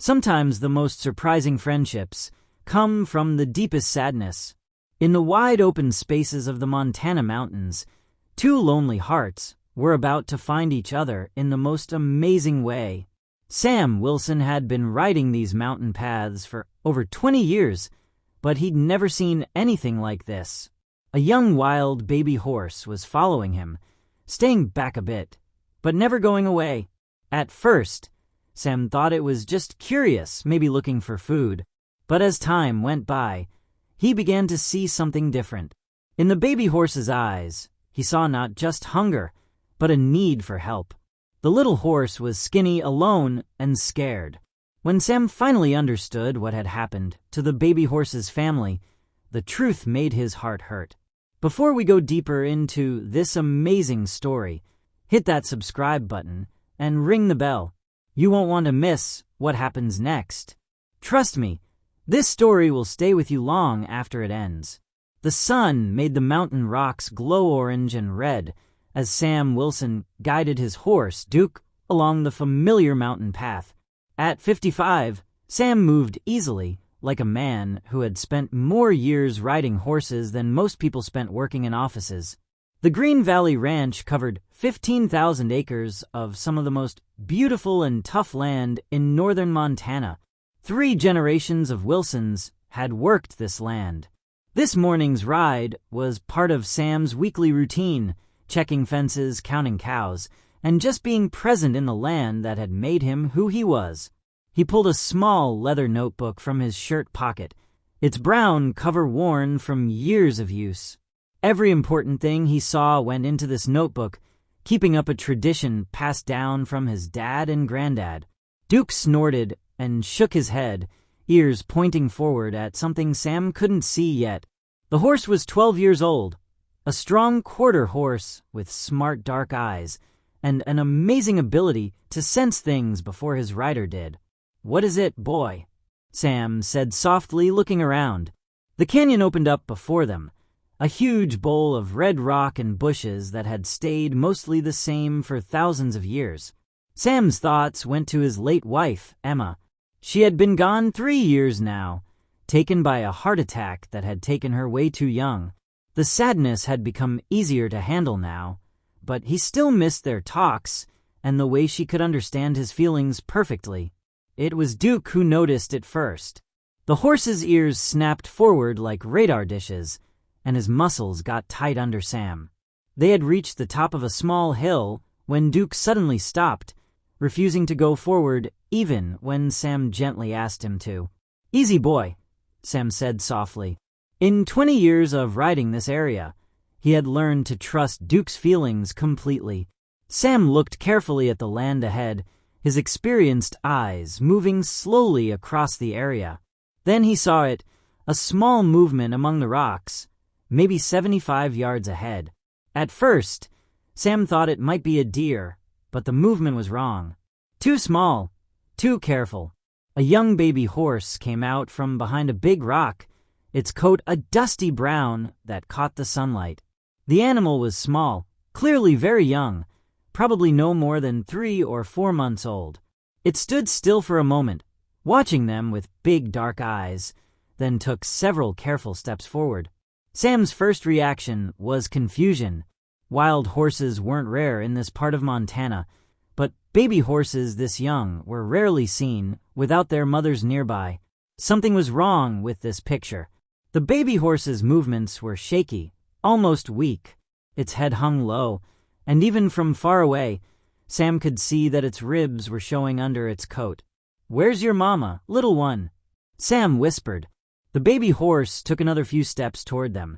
Sometimes the most surprising friendships come from the deepest sadness. In the wide open spaces of the Montana mountains, two lonely hearts were about to find each other in the most amazing way. Sam Wilson had been riding these mountain paths for over 20 years, but he'd never seen anything like this. A young wild baby horse was following him, staying back a bit, but never going away. At first, Sam thought it was just curious, maybe looking for food. But as time went by, he began to see something different. In the baby horse's eyes, he saw not just hunger, but a need for help. The little horse was skinny, alone, and scared. When Sam finally understood what had happened to the baby horse's family, the truth made his heart hurt. Before we go deeper into this amazing story, hit that subscribe button and ring the bell. You won't want to miss what happens next. Trust me, this story will stay with you long after it ends. The sun made the mountain rocks glow orange and red as Sam Wilson guided his horse, Duke, along the familiar mountain path. At 55, Sam moved easily, like a man who had spent more years riding horses than most people spent working in offices. The Green Valley Ranch covered 15,000 acres of some of the most beautiful and tough land in northern Montana. 3 generations of Wilsons had worked this land. This morning's ride was part of Sam's weekly routine, checking fences, counting cows, and just being present in the land that had made him who he was. He pulled a small leather notebook from his shirt pocket, its brown cover worn from years of use. Every important thing he saw went into this notebook, keeping up a tradition passed down from his dad and granddad. Duke snorted and shook his head, ears pointing forward at something Sam couldn't see yet. The horse was 12 years old, a strong quarter horse with smart dark eyes and an amazing ability to sense things before his rider did. "What is it, boy?" Sam said softly, looking around. The canyon opened up before them, a huge bowl of red rock and bushes that had stayed mostly the same for thousands of years. Sam's thoughts went to his late wife, Emma. She had been gone 3 years now, taken by a heart attack that had taken her way too young. The sadness had become easier to handle now, but he still missed their talks and the way she could understand his feelings perfectly. It was Duke who noticed it first. The horse's ears snapped forward like radar dishes, and his muscles got tight under Sam. They had reached the top of a small hill when Duke suddenly stopped, refusing to go forward even when Sam gently asked him to. "Easy, boy," Sam said softly. In 20 years of riding this area, he had learned to trust Duke's feelings completely. Sam looked carefully at the land ahead, his experienced eyes moving slowly across the area. Then he saw it, a small movement among the rocks, maybe 75 yards ahead. At first, Sam thought it might be a deer, but the movement was wrong. Too small, too careful. A young baby horse came out from behind a big rock, its coat a dusty brown that caught the sunlight. The animal was small, clearly very young, probably no more than 3 or 4 months old. It stood still for a moment, watching them with big dark eyes, then took several careful steps forward. Sam's first reaction was confusion. Wild horses weren't rare in this part of Montana, but baby horses this young were rarely seen without their mothers nearby. Something was wrong with this picture. The baby horse's movements were shaky, almost weak. Its head hung low, and even from far away, Sam could see that its ribs were showing under its coat. "Where's your mama, little one?" Sam whispered. The baby horse took another few steps toward them,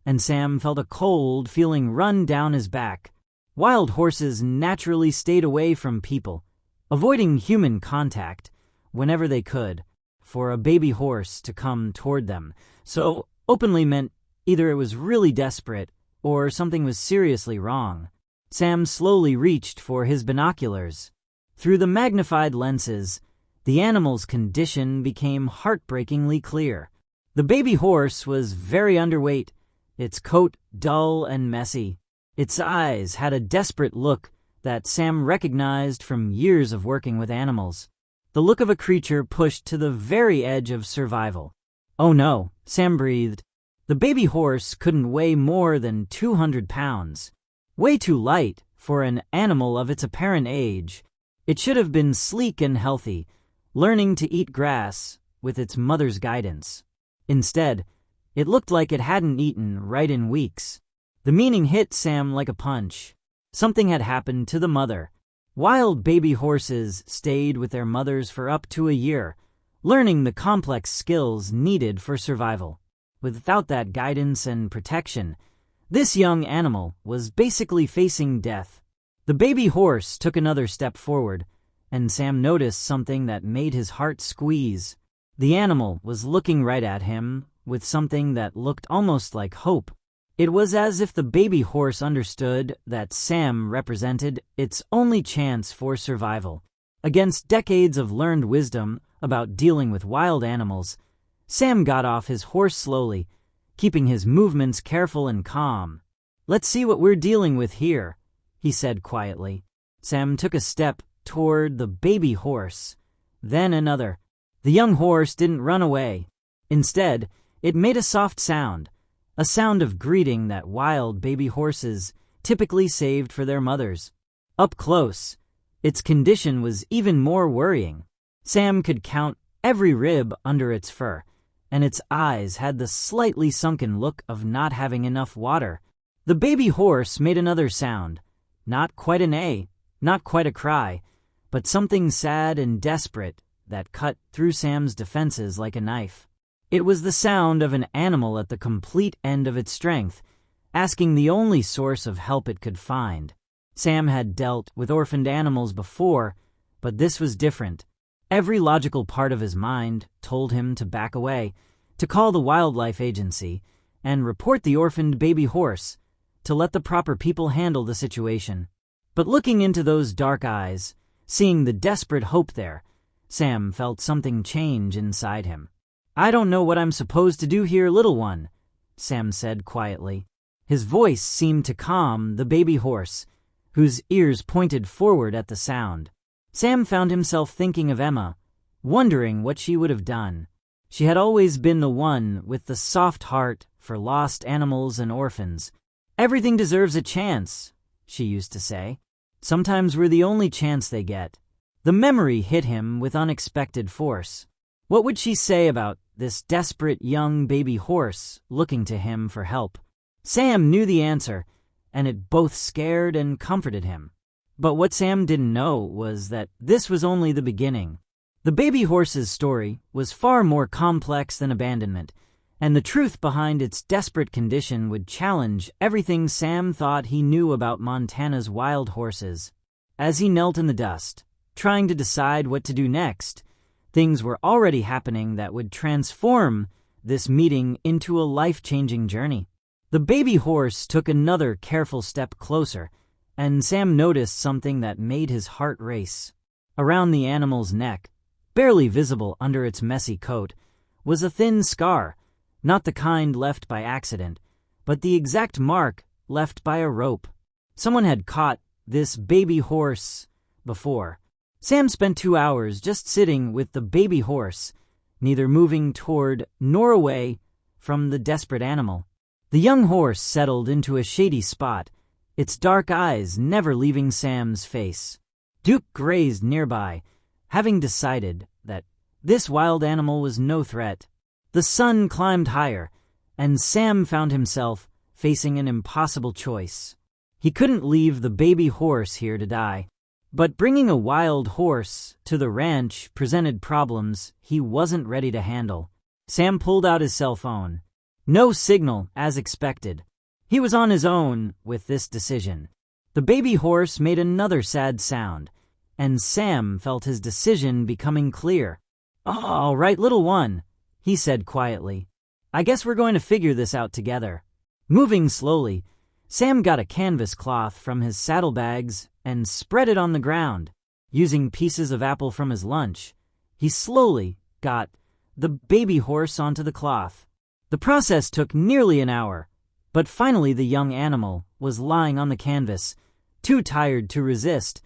and Sam felt a cold feeling run down his back. Wild horses naturally stayed away from people, avoiding human contact whenever they could. For a baby horse to come toward them so openly meant either it was really desperate or something was seriously wrong. Sam slowly reached for his binoculars. Through the magnified lenses, the animal's condition became heartbreakingly clear. The baby horse was very underweight, its coat dull and messy. Its eyes had a desperate look that Sam recognized from years of working with animals. the look of a creature pushed to the very edge of survival. "Oh no," Sam breathed. The baby horse couldn't weigh more than 200 pounds. Way too light for an animal of its apparent age. It should have been sleek and healthy, learning to eat grass with its mother's guidance. Instead, it looked like it hadn't eaten right in weeks. The meaning hit Sam like a punch. Something had happened to the mother. Wild baby horses stayed with their mothers for up to a year, learning the complex skills needed for survival. Without that guidance and protection, this young animal was basically facing death. The baby horse took another step forward, and Sam noticed something that made his heart squeeze. The animal was looking right at him with something that looked almost like hope. It was as if the baby horse understood that Sam represented its only chance for survival. Against decades of learned wisdom about dealing with wild animals, Sam got off his horse slowly, keeping his movements careful and calm. "Let's see what we're dealing with here," he said quietly. Sam took a step toward the baby horse, then another. The young horse didn't run away. Instead, it made a soft sound, a sound of greeting that wild baby horses typically saved for their mothers. Up close, its condition was even more worrying. Sam could count every rib under its fur, and its eyes had the slightly sunken look of not having enough water. The baby horse made another sound, not quite an A, not quite a cry, but something sad and desperate that cut through Sam's defenses like a knife. It was the sound of an animal at the complete end of its strength, asking the only source of help it could find. Sam had dealt with orphaned animals before, but this was different. Every logical part of his mind told him to back away, to call the wildlife agency, and report the orphaned baby horse, to let the proper people handle the situation. But looking into those dark eyes, seeing the desperate hope there, Sam felt something change inside him. "I don't know what I'm supposed to do here, little one," Sam said quietly. His voice seemed to calm the baby horse, whose ears pointed forward at the sound. Sam found himself thinking of Emma, wondering what she would have done. She had always been the one with the soft heart for lost animals and orphans. "Everything deserves a chance," she used to say. "Sometimes we're the only chance they get." The memory hit him with unexpected force. What would she say about this desperate young baby horse looking to him for help? Sam knew the answer, and it both scared and comforted him. But what Sam didn't know was that this was only the beginning. The baby horse's story was far more complex than abandonment, and the truth behind its desperate condition would challenge everything Sam thought he knew about Montana's wild horses. As he knelt in the dust, trying to decide what to do next, things were already happening that would transform this meeting into a life-changing journey. The baby horse took another careful step closer, and Sam noticed something that made his heart race. Around the animal's neck, barely visible under its messy coat, was a thin scar, not the kind left by accident, but the exact mark left by a rope. Someone had caught this baby horse before. Sam spent 2 hours just sitting with the baby horse, neither moving toward nor away from the desperate animal. The young horse settled into a shady spot, its dark eyes never leaving Sam's face. Duke grazed nearby, having decided that this wild animal was no threat. The sun climbed higher, and Sam found himself facing an impossible choice. He couldn't leave the baby horse here to die, but bringing a wild horse to the ranch presented problems he wasn't ready to handle. Sam pulled out his cell phone. No signal, as expected. He was on his own with this decision. The baby horse made another sad sound, and Sam felt his decision becoming clear. "All right, little one," he said quietly. "I guess we're going to figure this out together." Moving slowly, Sam got a canvas cloth from his saddlebags and spread it on the ground. Using pieces of apple from his lunch, he slowly got the baby horse onto the cloth. The process took nearly an hour, but finally the young animal was lying on the canvas, too tired to resist,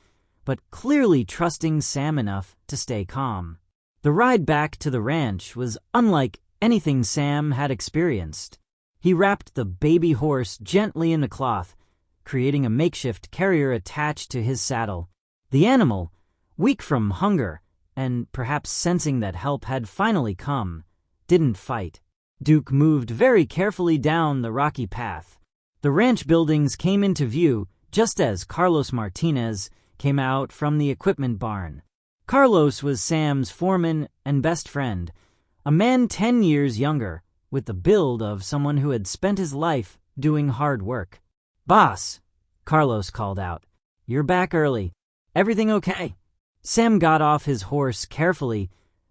but clearly trusting Sam enough to stay calm. The ride back to the ranch was unlike anything Sam had experienced. He wrapped the baby horse gently in the cloth, creating a makeshift carrier attached to his saddle. The animal, weak from hunger and perhaps sensing that help had finally come, didn't fight. Duke moved very carefully down the rocky path. The ranch buildings came into view just as Carlos Martinez came out from the equipment barn. Carlos was Sam's foreman and best friend, a man 10 years younger, with the build of someone who had spent his life doing hard work. "Boss," Carlos called out, "you're back early. Everything okay?" Sam got off his horse carefully,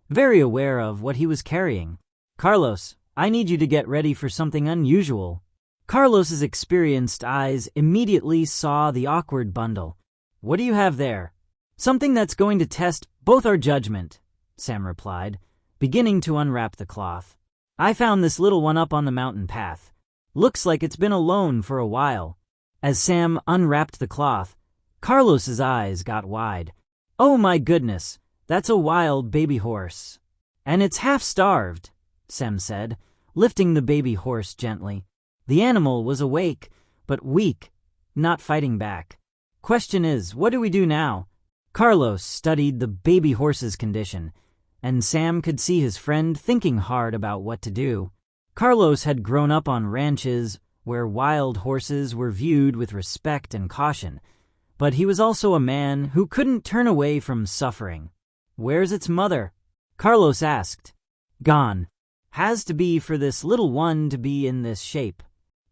very aware of what he was carrying. "Carlos, I need you to get ready for something unusual." Carlos's experienced eyes immediately saw the awkward bundle. "What do you have there?" "Something that's going to test both our judgment," Sam replied, beginning to unwrap the cloth. "I found this little one up on the mountain path. Looks like it's been alone for a while." As Sam unwrapped the cloth, Carlos's eyes got wide. "Oh my goodness, that's a wild baby horse. And it's half-starved," Sam said, lifting the baby horse gently. The animal was awake, but weak, not fighting back. "Question is, what do we do now?" Carlos studied the baby horse's condition, and Sam could see his friend thinking hard about what to do. Carlos had grown up on ranches where wild horses were viewed with respect and caution, but he was also a man who couldn't turn away from suffering. "Where's its mother?" Carlos asked. "Gone. Has to be for this little one to be in this shape."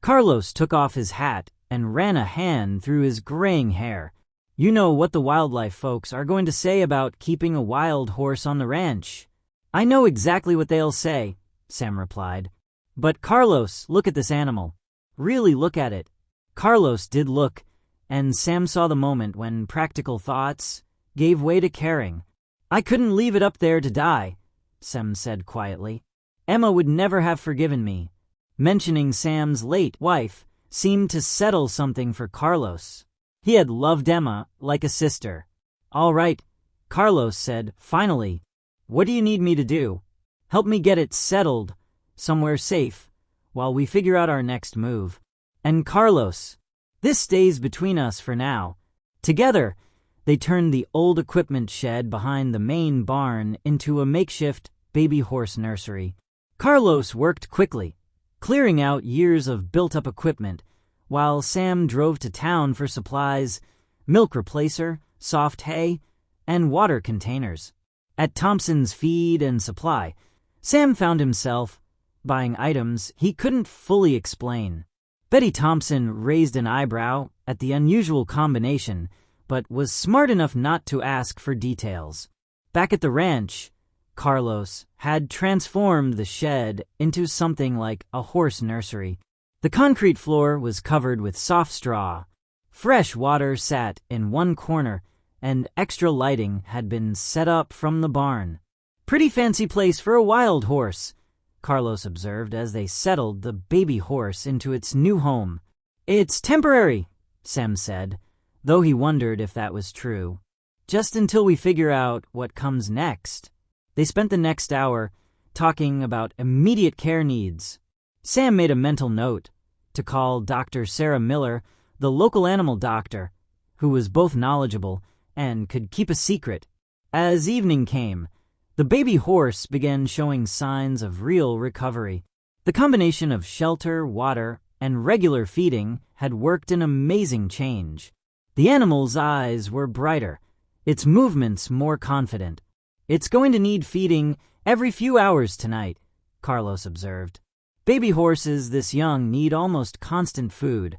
Carlos took off his hat and ran a hand through his graying hair. "You know what the wildlife folks are going to say about keeping a wild horse on the ranch." "I know exactly what they'll say," Sam replied. "But Carlos, look at this animal. Really look at it." Carlos did look, and Sam saw the moment when practical thoughts gave way to caring. "I couldn't leave it up there to die," Sam said quietly. "Emma would never have forgiven me." Mentioning Sam's late wife seemed to settle something for Carlos. He had loved Emma like a sister. "All right," Carlos said finally. "What do you need me to do?" "Help me get it settled somewhere safe while we figure out our next move." "And Carlos, this stays between us for now." Together, they turned the old equipment shed behind the main barn into a makeshift baby horse nursery. Carlos worked quickly, clearing out years of built-up equipment, while Sam drove to town for supplies, milk replacer, soft hay, and water containers. At Thompson's Feed and Supply, Sam found himself buying items he couldn't fully explain. Betty Thompson raised an eyebrow at the unusual combination, but was smart enough not to ask for details. Back at the ranch, Carlos had transformed the shed into something like a horse nursery. The concrete floor was covered with soft straw. Fresh water sat in one corner, and extra lighting had been set up from the barn. "Pretty fancy place for a wild horse," Carlos observed as they settled the baby horse into its new home. "It's temporary," Sam said, though he wondered if that was true. "Just until we figure out what comes next." They spent the next hour talking about immediate care needs. Sam made a mental note to call Dr. Sarah Miller, the local animal doctor, who was both knowledgeable and could keep a secret. As evening came, the baby horse began showing signs of real recovery. The combination of shelter, water, and regular feeding had worked an amazing change. The animal's eyes were brighter, its movements more confident. "It's going to need feeding every few hours tonight," Carlos observed. "Baby horses this young need almost constant food."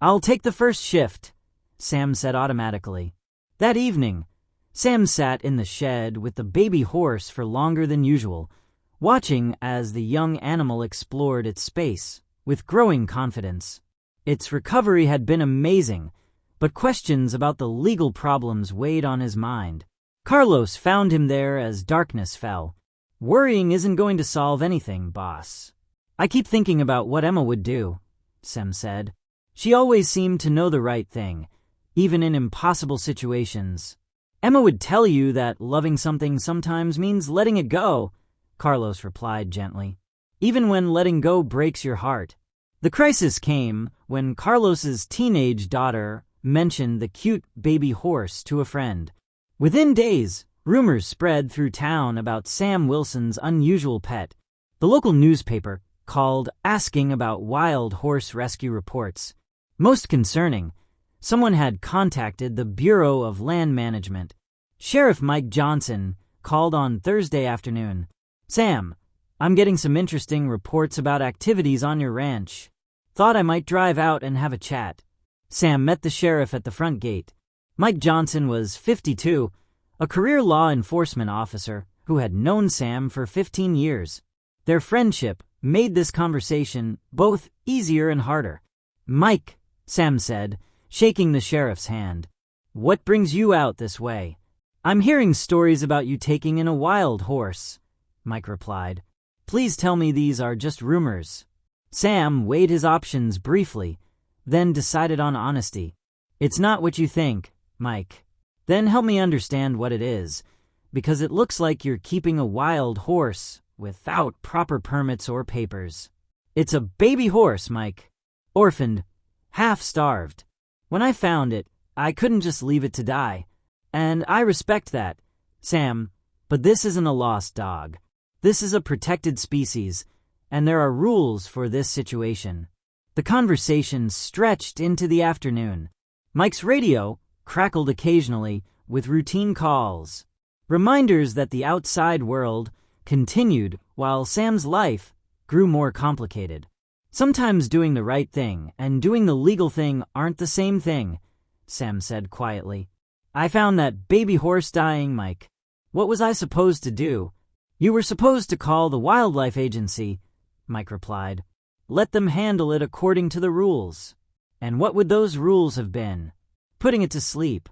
"I'll take the first shift," Sam said automatically. That evening, Sam sat in the shed with the baby horse for longer than usual, watching as the young animal explored its space with growing confidence. Its recovery had been amazing, but questions about the legal problems weighed on his mind. Carlos found him there as darkness fell. "Worrying isn't going to solve anything, boss." "I keep thinking about what Emma would do," Sam said. "She always seemed to know the right thing, even in impossible situations." Emma would tell you that loving something sometimes means letting it go, Carlos replied gently, even when letting go breaks your heart. The crisis came when Carlos's teenage daughter mentioned the cute baby horse to a friend. Within days, rumors spread through town about Sam Wilson's unusual pet. The local newspaper called asking about wild horse rescue reports. Most concerning, someone had contacted the Bureau of Land Management. Sheriff Mike Johnson called on Thursday afternoon. "Sam, I'm getting some interesting reports about activities on your ranch. Thought I might drive out and have a chat." Sam met the sheriff at the front gate. Mike Johnson was 52, a career law enforcement officer who had known Sam for 15 years. Their friendship made this conversation both easier and harder. "Mike," Sam said, shaking the sheriff's hand, "what brings you out this way?" "I'm hearing stories about you taking in a wild horse," Mike replied. "Please tell me these are just rumors." Sam weighed his options briefly, then decided on honesty. "It's not what you think, Mike." "Then help me understand what it is, because it looks like you're keeping a wild horse without proper permits or papers." "It's a baby horse, Mike. Orphaned, half-starved. When I found it, I couldn't just leave it to die. And I respect that, Sam, but this isn't a lost dog. This is a protected species, and there are rules for this situation." The conversation stretched into the afternoon. Mike's radio crackled occasionally with routine calls, reminders that the outside world continued while Sam's life grew more complicated. "Sometimes doing the right thing and doing the legal thing aren't the same thing," Sam said quietly. "I found that baby horse dying, Mike. What was I supposed to do?" "You were supposed to call the wildlife agency," Mike replied. "Let them handle it according to the rules." "And what would those rules have been?" "Putting it to sleep."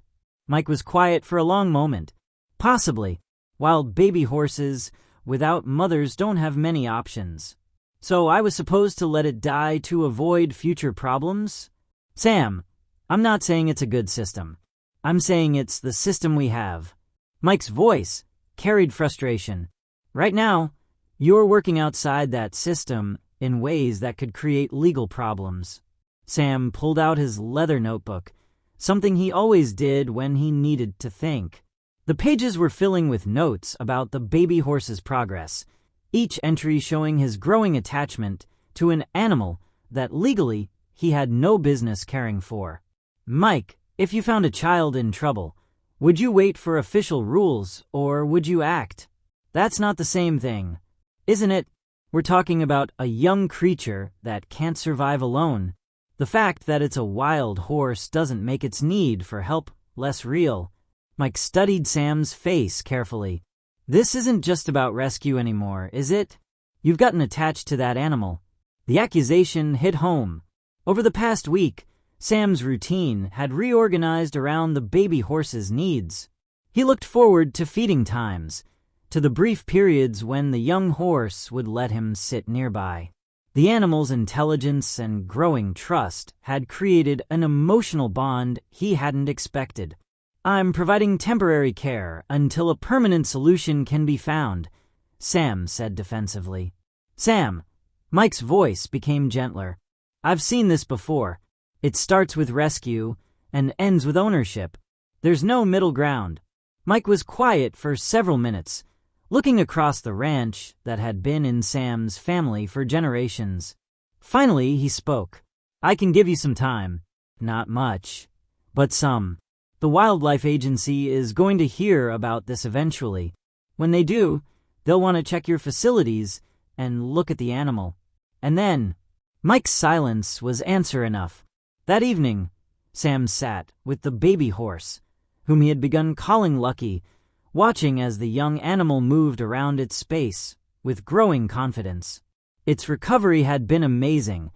Mike was quiet for a long moment. "Possibly. Wild baby horses without mothers don't have many options. So I was supposed to let it die to avoid future problems?" "Sam, I'm not saying it's a good system. I'm saying it's the system we have." Mike's voice carried frustration. "Right now, you're working outside that system in ways that could create legal problems." Sam pulled out his leather notebook, something he always did when he needed to think. The pages were filling with notes about the baby horse's progress, each entry showing his growing attachment to an animal that legally he had no business caring for. "Mike, if you found a child in trouble, would you wait for official rules or would you act?" "That's not the same thing, isn't it? We're talking about a young creature that can't survive alone. The fact that it's a wild horse doesn't make its need for help less real." Mike studied Sam's face carefully. "This isn't just about rescue anymore, is it? You've gotten attached to that animal." The accusation hit home. Over the past week, Sam's routine had reorganized around the baby horse's needs. He looked forward to feeding times, to the brief periods when the young horse would let him sit nearby. The animal's intelligence and growing trust had created an emotional bond he hadn't expected. "I'm providing temporary care until a permanent solution can be found," Sam said defensively. "Sam," Mike's voice became gentler. "I've seen this before. It starts with rescue and ends with ownership. There's no middle ground." Mike was quiet for several minutes, looking across the ranch that had been in Sam's family for generations. Finally, he spoke. "I can give you some time. Not much, but some. The wildlife agency is going to hear about this eventually. When they do, they'll want to check your facilities and look at the animal. And then..." Mike's silence was answer enough. That evening, Sam sat with the baby horse, whom he had begun calling Lucky, watching as the young animal moved around its space with growing confidence. Its recovery had been amazing,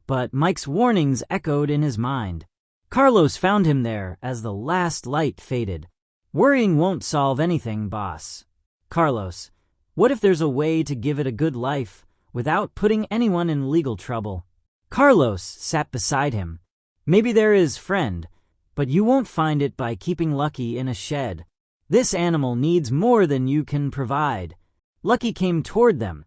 but Mike's warnings echoed in his mind. Carlos found him there as the last light faded. "Worrying won't solve anything, boss." "Carlos, what if there's a way to give it a good life without putting anyone in legal trouble?" Carlos sat beside him. "Maybe there is, friend, but you won't find it by keeping Lucky in a shed. This animal needs more than you can provide." Lucky came toward them,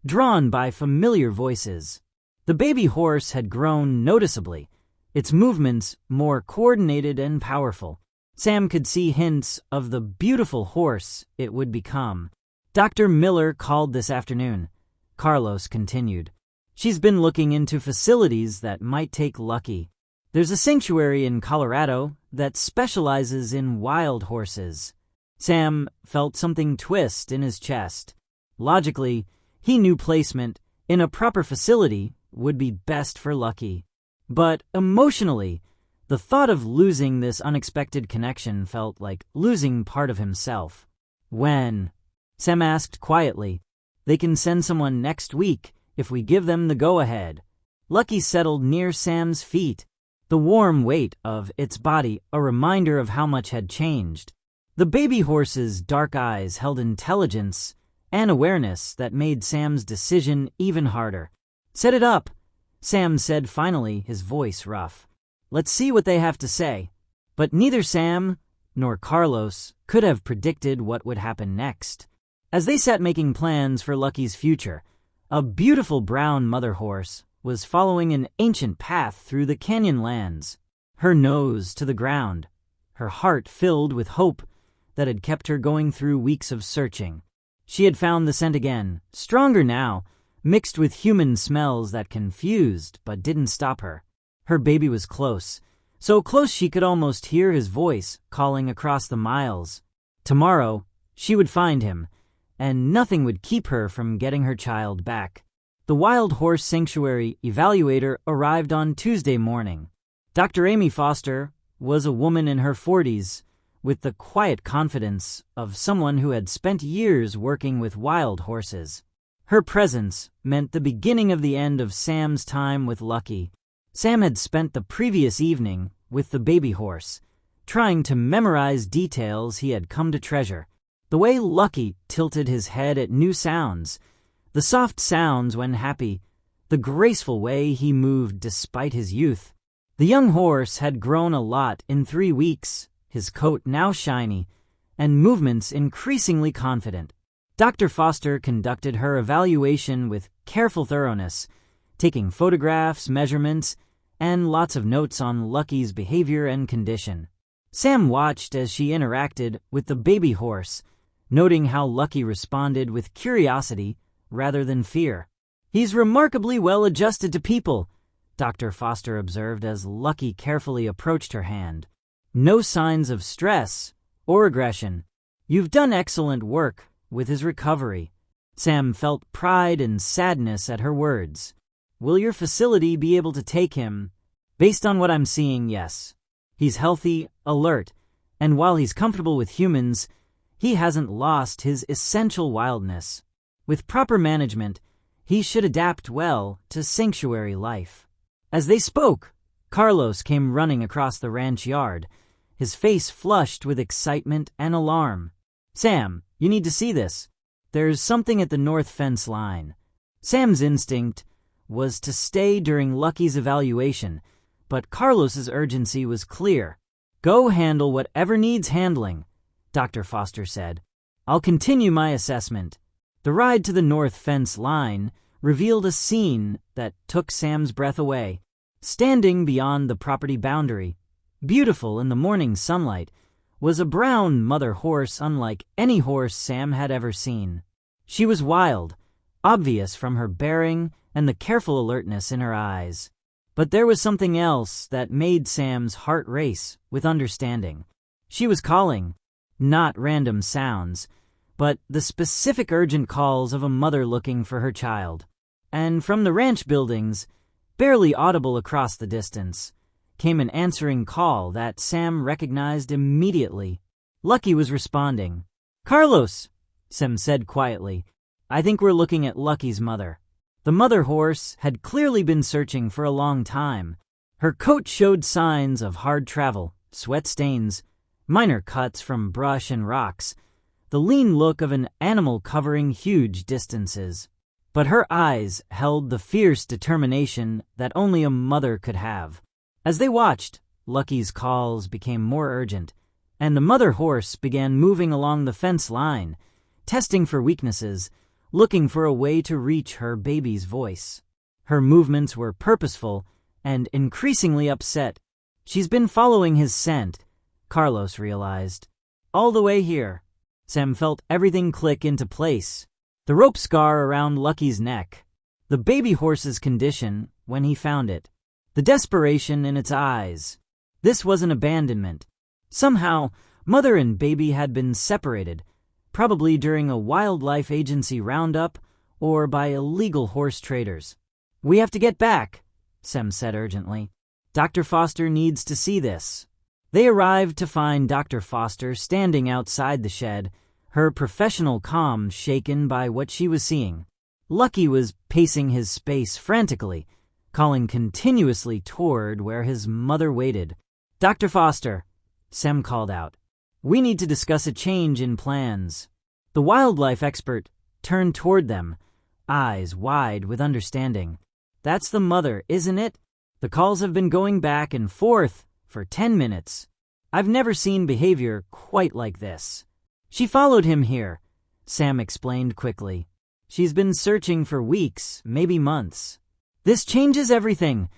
drawn by familiar voices. The baby horse had grown noticeably, its movements more coordinated and powerful. Sam could see hints of the beautiful horse it would become. "Dr. Miller called this afternoon," Carlos continued. "She's been looking into facilities that might take Lucky. There's a sanctuary in Colorado that specializes in wild horses." Sam felt something twist in his chest. Logically, he knew placement in a proper facility would be best for Lucky. But emotionally, the thought of losing this unexpected connection felt like losing part of himself. "When?" Sam asked quietly. "They can send someone next week if we give them the go-ahead." Lucky settled near Sam's feet, the warm weight of its body a reminder of how much had changed. The baby horse's dark eyes held intelligence and awareness that made Sam's decision even harder. "Set it up," Sam said finally, his voice rough. "Let's see what they have to say." But neither Sam nor Carlos could have predicted what would happen next. As they sat making plans for Lucky's future, a beautiful brown mother horse was following an ancient path through the canyon lands, her nose to the ground, her heart filled with hope that had kept her going through weeks of searching. She had found the scent again, stronger now, mixed with human smells that confused but didn't stop her. Her baby was close, so close she could almost hear his voice calling across the miles. Tomorrow, she would find him, and nothing would keep her from getting her child back. The Wild Horse Sanctuary evaluator arrived on Tuesday morning. Dr. Amy Foster was a woman in her 40s, with the quiet confidence of someone who had spent years working with wild horses. Her presence meant the beginning of the end of Sam's time with Lucky. Sam had spent the previous evening with the baby horse, trying to memorize details he had come to treasure. The way Lucky tilted his head at new sounds, the soft sounds when happy, the graceful way he moved despite his youth. The young horse had grown a lot in 3 weeks, his coat now shiny, and movements increasingly confident. Dr. Foster conducted her evaluation with careful thoroughness, taking photographs, measurements, and lots of notes on Lucky's behavior and condition. Sam watched as she interacted with the baby horse, noting how Lucky responded with curiosity rather than fear. "He's remarkably well adjusted to people," Dr. Foster observed as Lucky carefully approached her hand. "No signs of stress or aggression. You've done excellent work with his recovery." Sam felt pride and sadness at her words. "Will your facility be able to take him?" "Based on what I'm seeing, yes. He's healthy, alert, and while he's comfortable with humans, he hasn't lost his essential wildness. With proper management, he should adapt well to sanctuary life." As they spoke, Carlos came running across the ranch yard, his face flushed with excitement and alarm. "Sam, you need to see this. There's something at the north fence line." Sam's instinct was to stay during Lucky's evaluation, but Carlos's urgency was clear. "Go handle whatever needs handling," Dr. Foster said. "I'll continue my assessment." The ride to the north fence line revealed a scene that took Sam's breath away. Standing beyond the property boundary, beautiful in the morning sunlight, was a brown mother horse unlike any horse Sam had ever seen. She was wild, obvious from her bearing and the careful alertness in her eyes. But there was something else that made Sam's heart race with understanding. She was calling, not random sounds, but the specific urgent calls of a mother looking for her child. And from the ranch buildings, barely audible across the distance, came an answering call that Sam recognized immediately. Lucky was responding. "Carlos," Sam said quietly, "I think we're looking at Lucky's mother." The mother horse had clearly been searching for a long time. Her coat showed signs of hard travel, sweat stains, minor cuts from brush and rocks, the lean look of an animal covering huge distances. But her eyes held the fierce determination that only a mother could have. As they watched, Lucky's calls became more urgent, and the mother horse began moving along the fence line, testing for weaknesses, looking for a way to reach her baby's voice. Her movements were purposeful and increasingly upset. She's been following his scent, Carlos realized. All the way here. Sam felt everything click into place. The rope scar around Lucky's neck. The baby horse's condition when he found it. The desperation in its eyes. This wasn't abandonment. Somehow, mother and baby had been separated, probably during a wildlife agency roundup or by illegal horse traders. "We have to get back," Sam said urgently. "Dr. Foster needs to see this." They arrived to find Dr. Foster standing outside the shed, her professional calm shaken by what she was seeing. Lucky was pacing his space frantically, calling continuously toward where his mother waited. "Dr. Foster," Sam called out. "We need to discuss a change in plans." The wildlife expert turned toward them, eyes wide with understanding. "That's the mother, isn't it? The calls have been going back and forth for 10 minutes. I've never seen behavior quite like this." "She followed him here," Sam explained quickly. "She's been searching for weeks, maybe months." "This changes everything."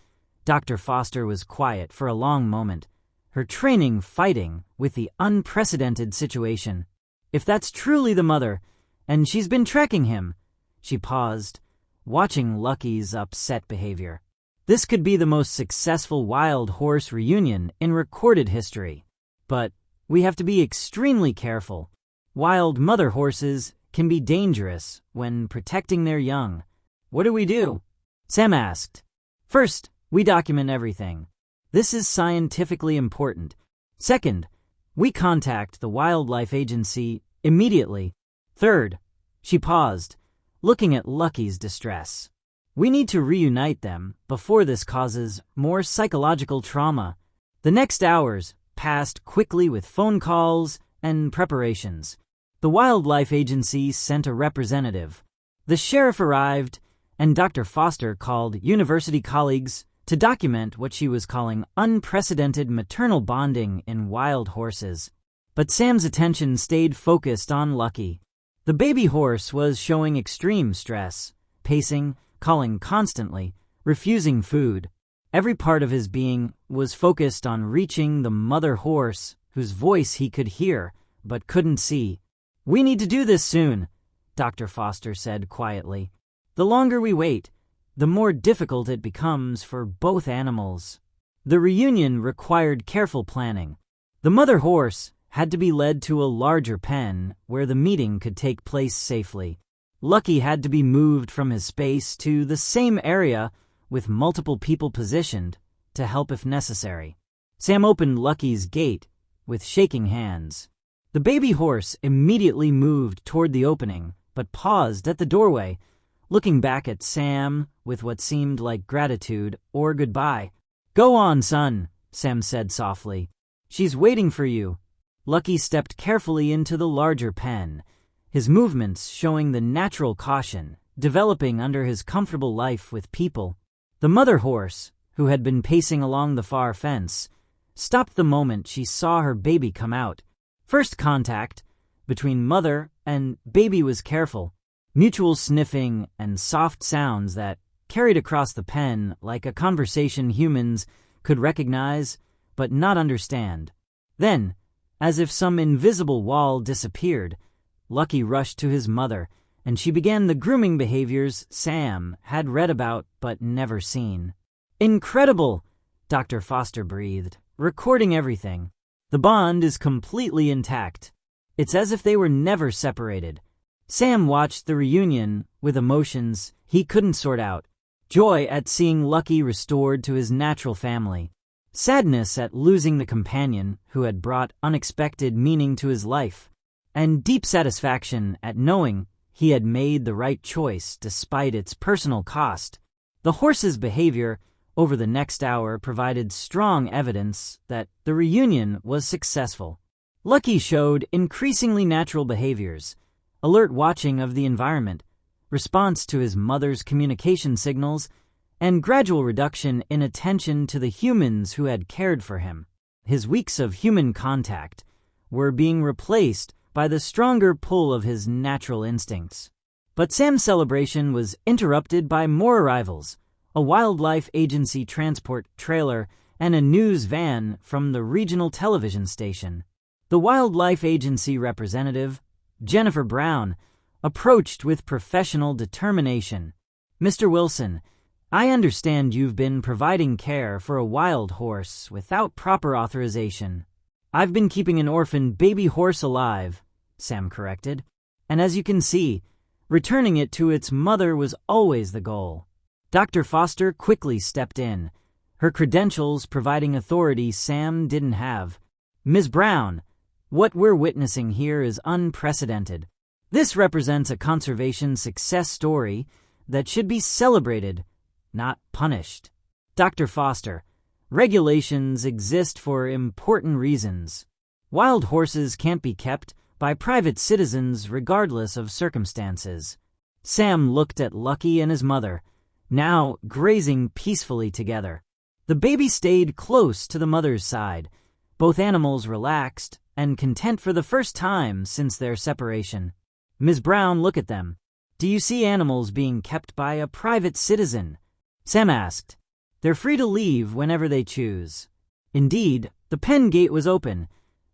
Dr. Foster was quiet for a long moment, her training fighting with the unprecedented situation. "If that's truly the mother, and she's been tracking him," she paused, watching Lucky's upset behavior. "This could be the most successful wild horse reunion in recorded history. But we have to be extremely careful. Wild mother horses can be dangerous when protecting their young." "What do we do?" Sam asked. "First, we document everything. This is scientifically important. Second, we contact the wildlife agency immediately. Third," she paused, looking at Lucky's distress, "we need to reunite them before this causes more psychological trauma." The next hours passed quickly with phone calls and preparations. The wildlife agency sent a representative. The sheriff arrived, and Dr. Foster called university colleagues to document what she was calling unprecedented maternal bonding in wild horses. But Sam's attention stayed focused on Lucky. The baby horse was showing extreme stress, pacing, calling constantly, refusing food. Every part of his being was focused on reaching the mother horse, whose voice he could hear but couldn't see. "We need to do this soon," Dr. Foster said quietly. "The longer we wait, the more difficult it becomes for both animals." The reunion required careful planning. The mother horse had to be led to a larger pen where the meeting could take place safely. Lucky had to be moved from his space to the same area with multiple people positioned to help if necessary. Sam opened Lucky's gate with shaking hands. The baby horse immediately moved toward the opening, but paused at the doorway, looking back at Sam with what seemed like gratitude or goodbye. "Go on, son," Sam said softly. "She's waiting for you." Lucky stepped carefully into the larger pen, his movements showing the natural caution developing under his comfortable life with people. The mother horse, who had been pacing along the far fence, stopped the moment she saw her baby come out. First contact between mother and baby was careful, mutual sniffing and soft sounds that carried across the pen like a conversation humans could recognize but not understand. Then, as if some invisible wall disappeared, Lucky rushed to his mother, and she began the grooming behaviors Sam had read about but never seen. "Incredible," Dr. Foster breathed, recording everything. "The bond is completely intact. It's as if they were never separated." Sam watched the reunion with emotions he couldn't sort out. Joy at seeing Lucky restored to his natural family. Sadness at losing the companion who had brought unexpected meaning to his life. And deep satisfaction at knowing he had made the right choice despite its personal cost. The horse's behavior over the next hour provided strong evidence that the reunion was successful. Lucky showed increasingly natural behaviors, alert watching of the environment, response to his mother's communication signals, and gradual reduction in attention to the humans who had cared for him. His weeks of human contact were being replaced by the stronger pull of his natural instincts. But Sam's celebration was interrupted by more arrivals, a wildlife agency transport trailer and a news van from the regional television station. The wildlife agency representative, Jennifer Brown, approached with professional determination. "Mr. Wilson, I understand you've been providing care for a wild horse without proper authorization." "I've been keeping an orphan baby horse alive," Sam corrected. "And as you can see, returning it to its mother was always the goal." Dr. Foster quickly stepped in, her credentials providing authority Sam didn't have. "Ms. Brown, what we're witnessing here is unprecedented. This represents a conservation success story that should be celebrated, not punished." "Dr. Foster, regulations exist for important reasons. Wild horses can't be kept by private citizens regardless of circumstances." Sam looked at Lucky and his mother, now grazing peacefully together. The baby stayed close to the mother's side, both animals relaxed and content for the first time since their separation. "Ms. Brown, look at them. Do you see animals being kept by a private citizen?" Sam asked. "They're free to leave whenever they choose." Indeed, the pen gate was open,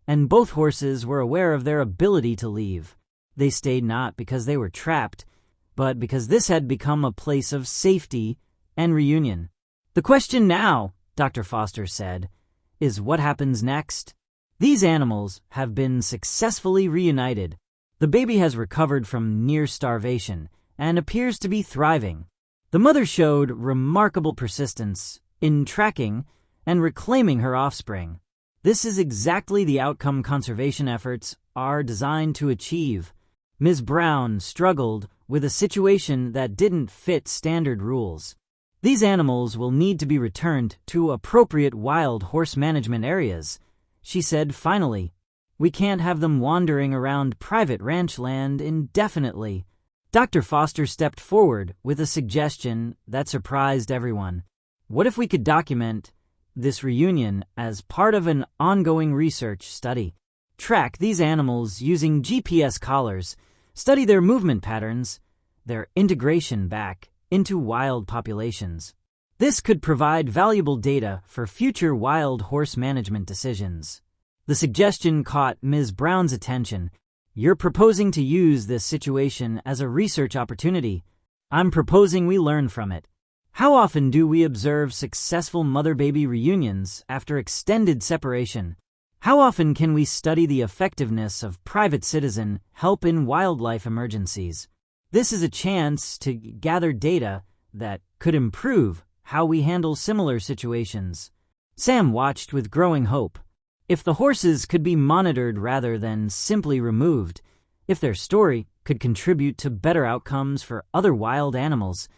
and both horses were aware of their ability to leave. They stayed not because they were trapped, but because this had become a place of safety and reunion. "The question now," Dr. Foster said, "is what happens next? These animals have been successfully reunited. The baby has recovered from near starvation and appears to be thriving. The mother showed remarkable persistence in tracking and reclaiming her offspring. This is exactly the outcome conservation efforts are designed to achieve." Ms. Brown struggled with a situation that didn't fit standard rules. "These animals will need to be returned to appropriate wild horse management areas," she said finally. "We can't have them wandering around private ranch land indefinitely." Dr. Foster stepped forward with a suggestion that surprised everyone. "What if we could document this reunion as part of an ongoing research study? Track these animals using GPS collars, study their movement patterns, their integration back into wild populations. This could provide valuable data for future wild horse management decisions." The suggestion caught Ms. Brown's attention. "You're proposing to use this situation as a research opportunity. I'm proposing we learn from it. How often do we observe successful mother-baby reunions after extended separation? How often can we study the effectiveness of private citizen help in wildlife emergencies? This is a chance to gather data that could improve how we handle similar situations." Sam watched with growing hope. If the horses could be monitored rather than simply removed, if their story could contribute to better outcomes for other wild animals,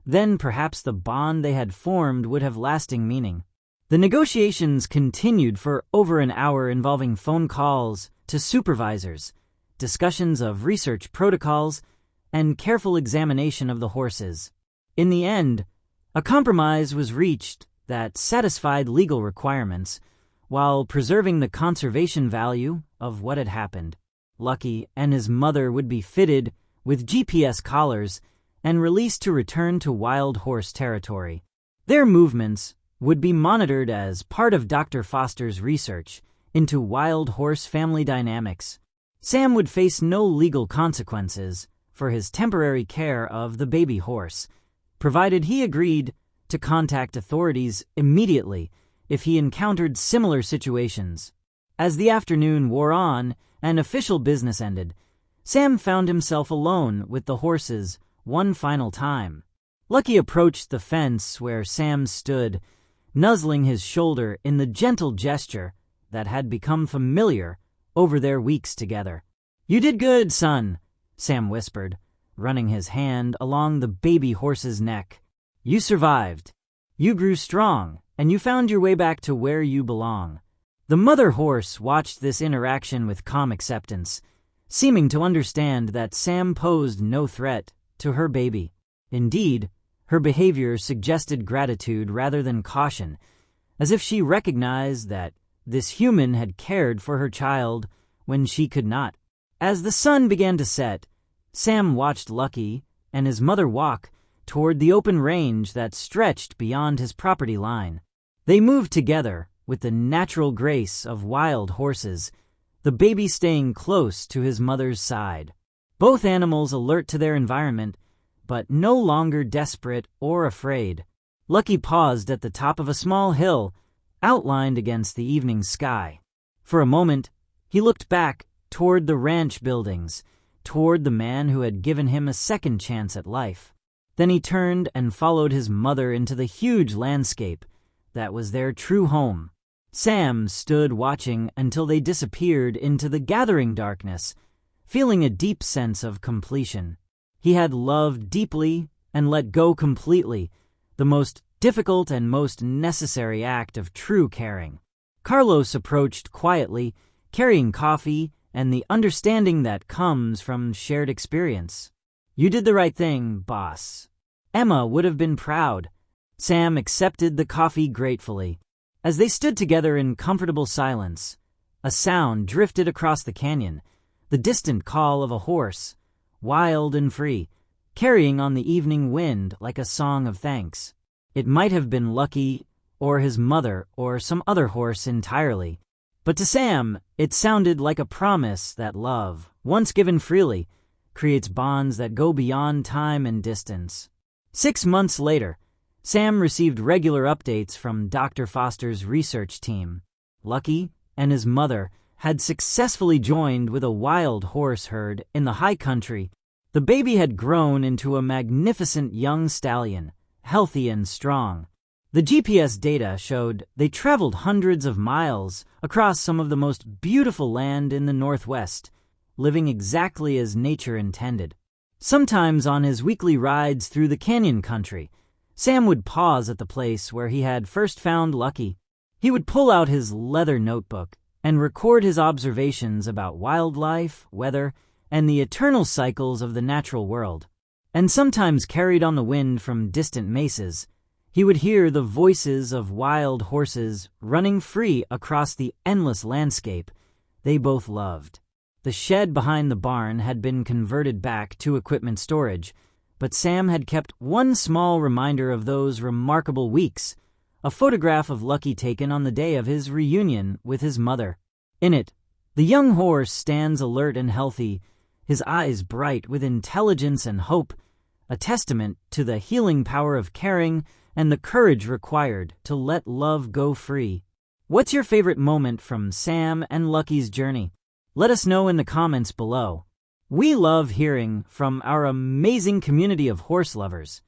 then perhaps the bond they had formed would have lasting meaning. The negotiations continued for over an hour, involving phone calls to supervisors, discussions of research protocols, and careful examination of the horses. In the end, a compromise was reached that satisfied legal requirements while preserving the conservation value of what had happened. Lucky and his mother would be fitted with GPS collars and released to return to wild horse territory. Their movements would be monitored as part of Dr. Foster's research into wild horse family dynamics. Sam would face no legal consequences for his temporary care of the baby horse, provided he agreed to contact authorities immediately if he encountered similar situations. As the afternoon wore on and official business ended, Sam found himself alone with the horses one final time. Lucky approached the fence where Sam stood, nuzzling his shoulder in the gentle gesture that had become familiar over their weeks together. "You did good, son," Sam whispered, running his hand along the baby horse's neck. "You survived. You grew strong, and you found your way back to where you belong." The mother horse watched this interaction with calm acceptance, seeming to understand that Sam posed no threat to her baby. Indeed, her behavior suggested gratitude rather than caution, as if she recognized that this human had cared for her child when she could not. As the sun began to set, Sam watched Lucky and his mother walk toward the open range that stretched beyond his property line. They moved together with the natural grace of wild horses, the baby staying close to his mother's side. Both animals alert to their environment, but no longer desperate or afraid. Lucky paused at the top of a small hill, outlined against the evening sky. For a moment, he looked back toward the ranch buildings, toward the man who had given him a second chance at life. Then he turned and followed his mother into the huge landscape that was their true home. Sam stood watching until they disappeared into the gathering darkness, feeling a deep sense of completion. He had loved deeply and let go completely, the most difficult and most necessary act of true caring. Carlos approached quietly, carrying coffee and the understanding that comes from shared experience. "You did the right thing, boss." Emma would have been proud. Sam accepted the coffee gratefully. As they stood together in comfortable silence, a sound drifted across the canyon, the distant call of a horse, wild and free, carrying on the evening wind like a song of thanks. It might have been Lucky, or his mother, or some other horse entirely. But to Sam, it sounded like a promise that love, once given freely, creates bonds that go beyond time and distance. 6 months later, Sam received regular updates from Dr. Foster's research team. Lucky and his mother had successfully joined with a wild horse herd in the high country. The baby had grown into a magnificent young stallion, healthy and strong. The GPS data showed they traveled hundreds of miles across some of the most beautiful land in the Northwest, living exactly as nature intended. Sometimes on his weekly rides through the canyon country, Sam would pause at the place where he had first found Lucky. He would pull out his leather notebook and record his observations about wildlife, weather, and the eternal cycles of the natural world. And sometimes carried on the wind from distant mesas, he would hear the voices of wild horses running free across the endless landscape they both loved. The shed behind the barn had been converted back to equipment storage, but Sam had kept one small reminder of those remarkable weeks, a photograph of Lucky taken on the day of his reunion with his mother. In it, the young horse stands alert and healthy, his eyes bright with intelligence and hope, a testament to the healing power of caring and the courage required to let love go free. What's your favorite moment from Sam and Lucky's journey? Let us know in the comments below. We love hearing from our amazing community of horse lovers.